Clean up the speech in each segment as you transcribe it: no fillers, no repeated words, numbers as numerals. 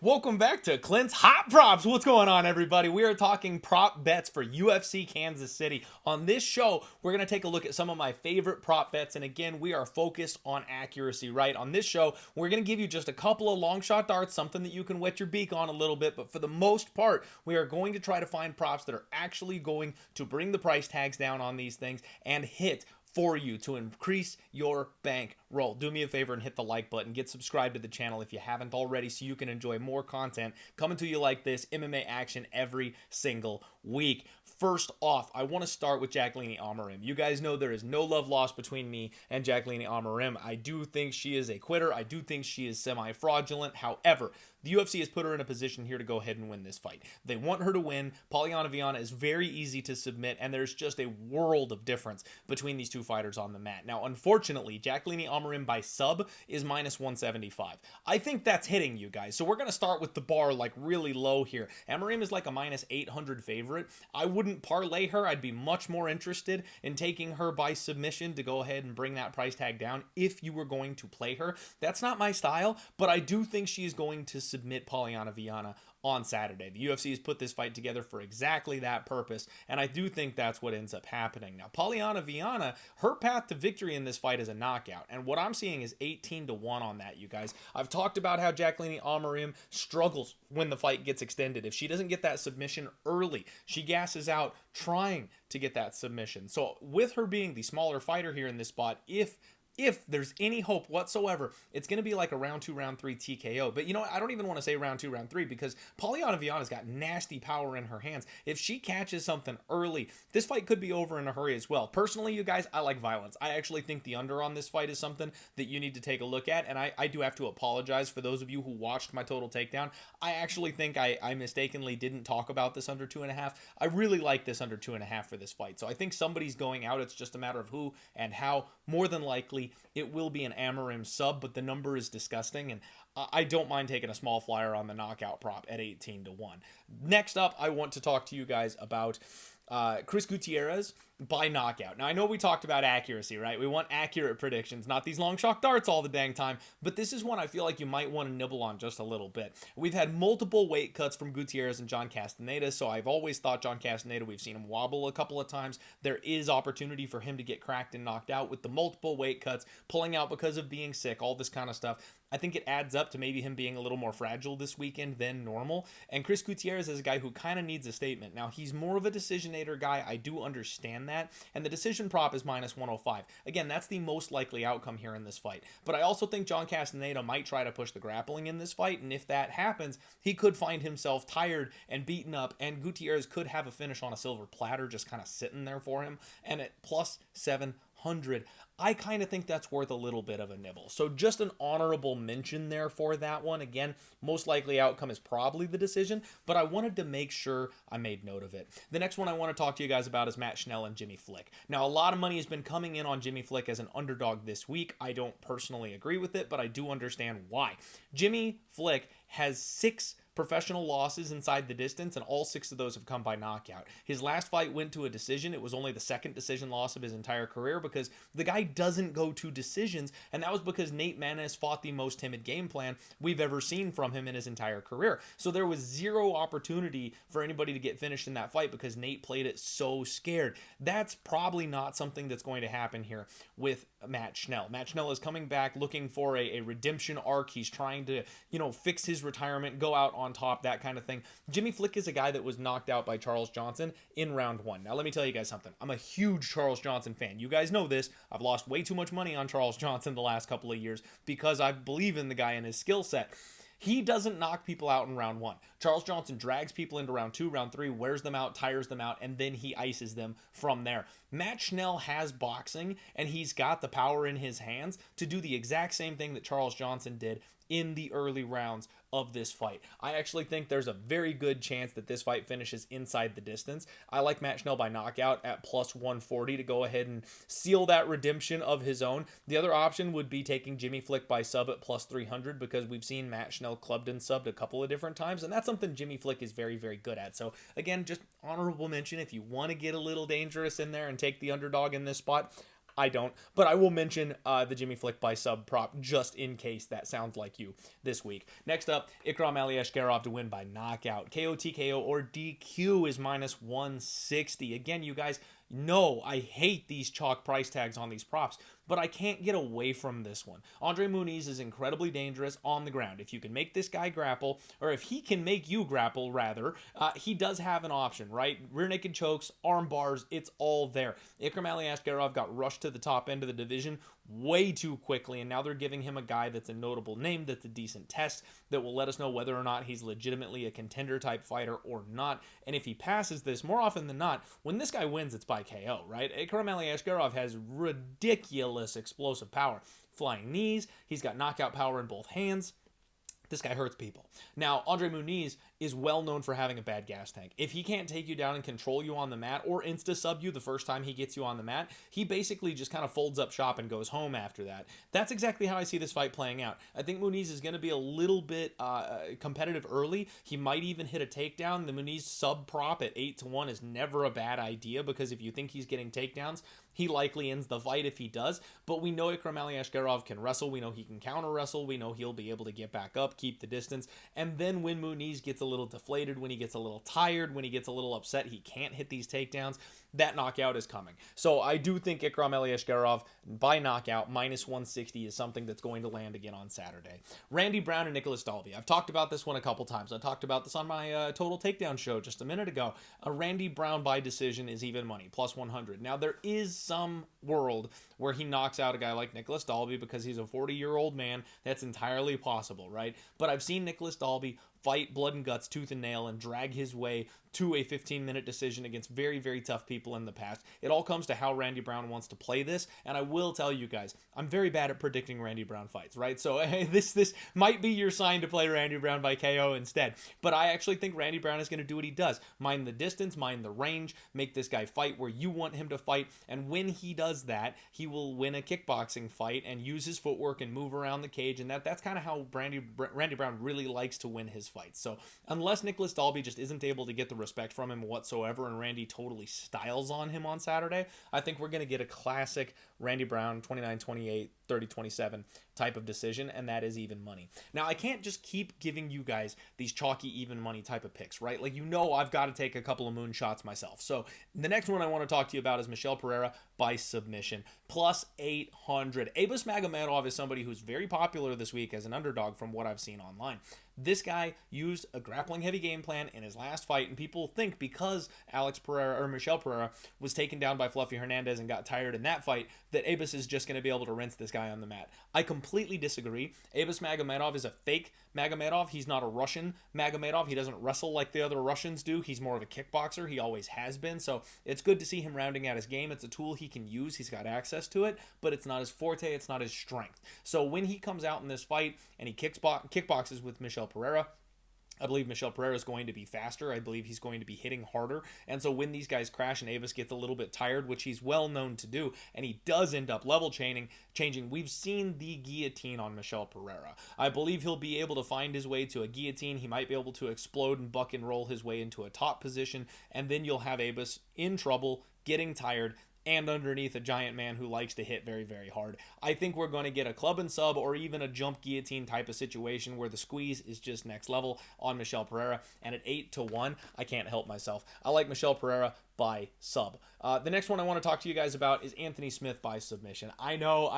Welcome back to Clint's Hot Props. What's going on, everybody? We are talking prop bets for UFC Kansas City. On this show, we're going to take a look at some of my favorite prop bets. And again, we are focused on accuracy, right? On this show, we're going to give you just a couple of long shot darts, something that you can wet your beak on a little bit. But for the most part, we are going to try to find props that are actually going to bring the price tags down on these things and hit for you to increase your bankroll. Do me a favor and hit the like button. Get subscribed to the channel if you haven't already so you can enjoy more content coming to you like this, MMA action every single week. First off, I want to start with Jacqueline Amarim. You guys know there is no love lost between me and Jacqueline Amarim. I do think she is a quitter. I do think she is semi-fraudulent. However, the UFC has put her in a position here to go ahead and win this fight. They want her to win. Vanna is very easy to submit, and there's just a world of difference between these two fighters on the mat. Now, unfortunately, Jacqueline Amarim by sub is minus 175. I think that's hitting you guys. So we're going to start with the bar like really low here. Amarim is like a minus 800 favorite. I wouldn't parlay her. I'd be much more interested in taking her by submission to go ahead and bring that price tag down if you were going to play her. That's not my style, but I do think she's going to submit Vanna on Saturday. The UFC has put this fight together for exactly that purpose, and I do think that's what ends up happening. Now, Vanna, her path to victory in this fight is a knockout, and what I'm seeing is 18-1 on that, you guys. I've talked about how Jacqueline Amarim struggles when the fight gets extended. If she doesn't get that submission early, she gasses out trying to get that submission. So with her being the smaller fighter here in this spot, if there's any hope whatsoever, it's going to be like a round 2, round 3 TKO. But you know what? I don't even want to say round 2, round 3 because Vanna's got nasty power in her hands. If she catches something early, this fight could be over in a hurry as well. Personally, you guys, I like violence. I actually think the under on this fight is something that you need to take a look at. And I do have to apologize for those of you who watched my total takedown. I actually think I mistakenly didn't talk about this under 2.5. I really like this under 2.5 for this fight. So I think somebody's going out. It's just a matter of who and how. More than likely, it will be an Amarim sub, but the number is disgusting, and I don't mind taking a small flyer on the knockout prop at 18-1. Next up, I want to talk to you guys about Chris Gutierrez by knockout. Now, I know we talked about accuracy, right? We want accurate predictions, not these long shot darts all the dang time, but this is one I feel like you might want to nibble on just a little bit. We've had multiple weight cuts from Gutierrez and John Castaneda, so I've always thought John Castaneda, we've seen him wobble a couple of times. There is opportunity for him to get cracked and knocked out with the multiple weight cuts, pulling out because of being sick, all this kind of stuff. I think it adds up to maybe him being a little more fragile this weekend than normal. And Chris Gutierrez is a guy who kind of needs a statement. Now, he's more of a decisionator guy. I do understand that. And the decision prop is minus 105. Again, that's the most likely outcome here in this fight. But I also think John Castaneda might try to push the grappling in this fight. And if that happens, he could find himself tired and beaten up. And Gutierrez could have a finish on a silver platter just kind of sitting there for him. And at plus 700, I kind of think that's worth a little bit of a nibble. So just an honorable mention there for that one. Again, most likely outcome is probably the decision, but I wanted to make sure I made note of it. The next one I want to talk to you guys about is Matt Schnell and Jimmy Flick. Now, a lot of money has been coming in on Jimmy Flick as an underdog this week. I don't personally agree with it, but I do understand why. Jimmy Flick has 6 professional losses inside the distance, and all 6 of those have come by knockout. His last fight went to a decision. It was only the second decision loss of his entire career because the guy doesn't go to decisions, and that was because Nate Maness fought the most timid game plan we've ever seen from him in his entire career. So there was zero opportunity for anybody to get finished in that fight because Nate played it so scared. That's probably not something that's going to happen here with Matt Schnell. Matt Schnell is coming back looking for a redemption arc. He's trying to, fix his retirement, go out on top, that kind of thing. Jimmy Flick is a guy that was knocked out by Charles Johnson in round 1. Now, let me tell you guys something. I'm a huge Charles Johnson fan. You guys know this. I've lost way too much money on Charles Johnson the last couple of years because I believe in the guy and his skill set. He doesn't knock people out in round 1. Charles Johnson drags people into round 2, round 3, wears them out, tires them out, and then he ices them from there. Matt Schnell has boxing, and he's got the power in his hands to do the exact same thing that Charles Johnson did in the early rounds of this fight. I actually think there's a very good chance that this fight finishes inside the distance. I like Matt Schnell by knockout at plus 140 to go ahead and seal that redemption of his own. The other option would be taking Jimmy Flick by sub at plus 300 because we've seen Matt Schnell clubbed and subbed a couple of different times, and that's something Jimmy Flick is very, very good at. So again, just honorable mention if you want to get a little dangerous in there and take the underdog in this spot. I don't, but I will mention the Jimmy Flick by sub prop just in case that sounds like you this week. Next up, Ikram Aliashgarov to win by knockout. KO, TKO, or DQ is minus 160. Again, you guys know I hate these chalk price tags on these props, but I can't get away from this one. Andre Muniz is incredibly dangerous on the ground. If you can make this guy grapple, or if he can make you grapple, rather, he does have an option, right? Rear naked chokes, arm bars, it's all there. Ikram Aliashgarov got rushed to the top end of the division way too quickly, and now they're giving him a guy that's a notable name, that's a decent test, that will let us know whether or not he's legitimately a contender type fighter or not. And if he passes this, more often than not, when this guy wins, it's by KO, right? Ikram Aliashgarov has ridiculous explosive power. Flying knees, he's got knockout power in both hands. This guy hurts people. Now, Andre Muniz is well known for having a bad gas tank. If he can't take you down and control you on the mat or insta-sub you the first time he gets you on the mat, he basically just kind of folds up shop and goes home after that. That's exactly how I see this fight playing out. I think Muniz is going to be a little bit competitive early. He might even hit a takedown. The Muniz sub prop at 8-1 is never a bad idea, because if you think he's getting takedowns, he likely ends the fight if he does. But we know Ikram Aliashgarov can wrestle. We know he can counter wrestle. We know he'll be able to get back up, keep the distance. And then when Muniz gets a little deflated, when he gets a little tired, when he gets a little upset, he can't hit these takedowns, that knockout is coming. So I do think Ikram Aliashgarov by knockout minus 160 is something that's going to land again on Saturday. Randy Brown and Nicholas Dalby. I've talked about this one a couple times. I talked about this on my Total Takedown show just a minute ago. Randy Brown by decision is even money, plus 100. Now, there is some world where he knocks out a guy like Nicholas Dalby because he's a 40-year-old man. That's entirely possible, right? But I've seen Nicholas Dalby fight blood and guts, tooth and nail, and drag his way to a 15-minute decision against very, very tough people in the past. It all comes to how Randy Brown wants to play this, and I will tell you guys, I'm very bad at predicting Randy Brown fights, right? So this might be your sign to play Randy Brown by KO instead, but I actually think Randy Brown is going to do what he does. Mind the distance, mind the range, make this guy fight where you want him to fight, and when he does that, he will win a kickboxing fight and use his footwork and move around the cage, and that's kind of how Randy Brown really likes to win his fights. So unless Nicholas Dalby just isn't able to get the respect from him whatsoever and Randy totally styles on him on Saturday, I think we're going to get a classic Randy Brown 29-28, 30-27 type of decision, and that is even money. Now, I can't just keep giving you guys these chalky even money type of picks, right? Like, you know, I've got to take a couple of moonshots myself. So the next one I want to talk to you about is Michel Pereira by submission, plus 800. Abus Magamedov is somebody who's very popular this week as an underdog from what I've seen online. This guy used a grappling heavy game plan in his last fight, and people think because Michel Pereira was taken down by Fluffy Hernandez and got tired in that fight, that Abus is just going to be able to rinse this guy on the mat. I completely disagree. Abus Magamedov is a fake Magamedov. He's not a Russian Magamedov. He doesn't wrestle like the other Russians do. He's more of a kickboxer. He always has been. So it's good to see him rounding out his game. It's a tool he can use. He's got access to it, but it's not his forte. It's not his strength. So when he comes out in this fight and he kickboxes with Michel Pereira, I believe Michel Pereira is going to be faster. I believe he's going to be hitting harder. And so when these guys crash and Abus gets a little bit tired, which he's well known to do, and he does end up level changing, we've seen the guillotine on Michel Pereira. I believe he'll be able to find his way to a guillotine. He might be able to explode and buck and roll his way into a top position, and then you'll have Abus in trouble, getting tired, and underneath a giant man who likes to hit very, very hard. I think we're going to get a club and sub or even a jump guillotine type of situation where the squeeze is just next level on Michel Pereira. And at 8-1, I can't help myself. I like Michel Pereira by sub. The next one I want to talk to you guys about is Anthony Smith by submission. I know,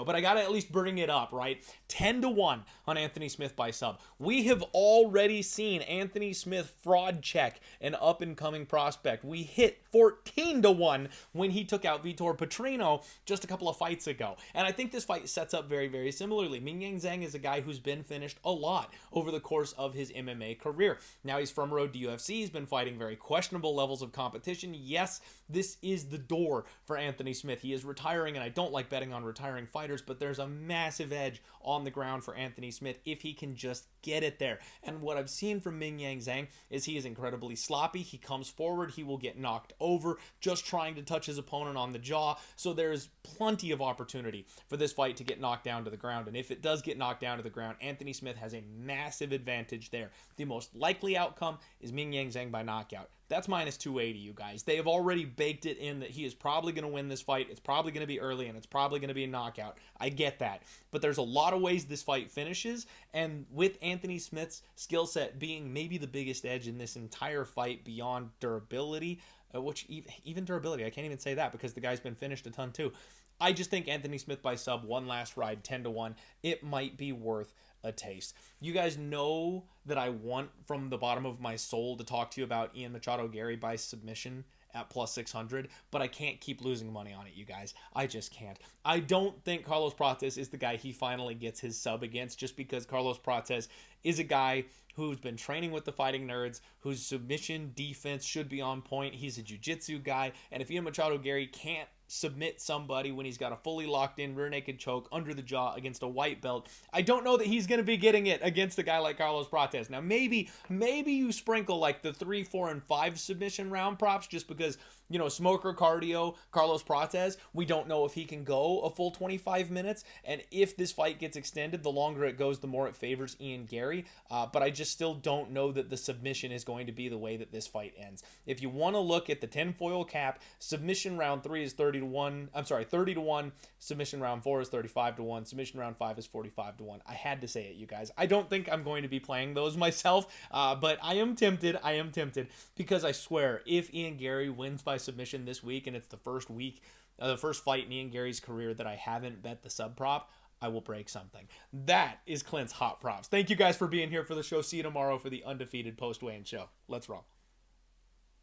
but I got to at least bring it up, right? 10-1 on Anthony Smith by sub. We have already seen Anthony Smith fraud check an up-and-coming prospect. We hit 14-1 when he took out Vitor Petrino just a couple of fights ago. And I think this fight sets up very, very similarly. Mingyang Zhang is a guy who's been finished a lot over the course of his MMA career. Now he's from road to UFC. He's been fighting very questionable levels of competition. Yes, this is the door for Anthony Smith. He is retiring, and I don't like betting on retiring fighters, but there's a massive edge on the ground for Anthony Smith if he can just get it there. And what I've seen from Mingyang Zhang is he is incredibly sloppy. He comes forward, he will get knocked over just trying to touch his opponent on the jaw. So there's plenty of opportunity for this fight to get knocked down to the ground. And if it does get knocked down to the ground, Anthony Smith has a massive advantage there. The most likely outcome is Mingyang Zhang by knockout. That's minus 280, you guys. They have already baked it in that he is probably going to win this fight. It's probably going to be early, and it's probably going to be a knockout. I get that. But there's a lot of ways this fight finishes, and with Anthony Smith's skill set being maybe the biggest edge in this entire fight beyond durability, which even durability, I can't even say that because the guy's been finished a ton too. I just think Anthony Smith by sub, one last ride, 10-1. It might be worth a taste. You guys know that I want from the bottom of my soul to talk to you about Ian Machado Gary by submission at plus 600, but I can't keep losing money on it, you guys. I just can't. I don't think Carlos Prates is the guy he finally gets his sub against, just because Carlos Prates is a guy who's been training with the Fighting Nerds, whose submission defense should be on point. He's a jiu-jitsu guy, and if Ian Machado Gary can't submit somebody when he's got a fully locked in rear naked choke under the jaw against a white belt, I don't know that he's going to be getting it against a guy like Carlos Prates. Now maybe you sprinkle like the 3, 4, and 5 submission round props just because, you know, smoker cardio, Carlos Prates, we don't know if he can go a full 25 minutes, and if this fight gets extended, the longer it goes, the more it favors Ian Gary, but I just still don't know that the submission is going to be the way that this fight ends. If you want to look at the tinfoil cap, submission round 3 is 30-1, submission round 4 is 35-1, submission round 5 is 45-1. I had to say it, you guys. I don't think I'm going to be playing those myself, but I am tempted, because I swear, if Ian Gary wins by submission this week, and it's the first fight in Ian Gary's career that I haven't bet the sub prop, I will break something. That is Clint's Hot Props. Thank you guys for being here for the show. See you tomorrow for the undefeated post-weigh-in show. Let's roll.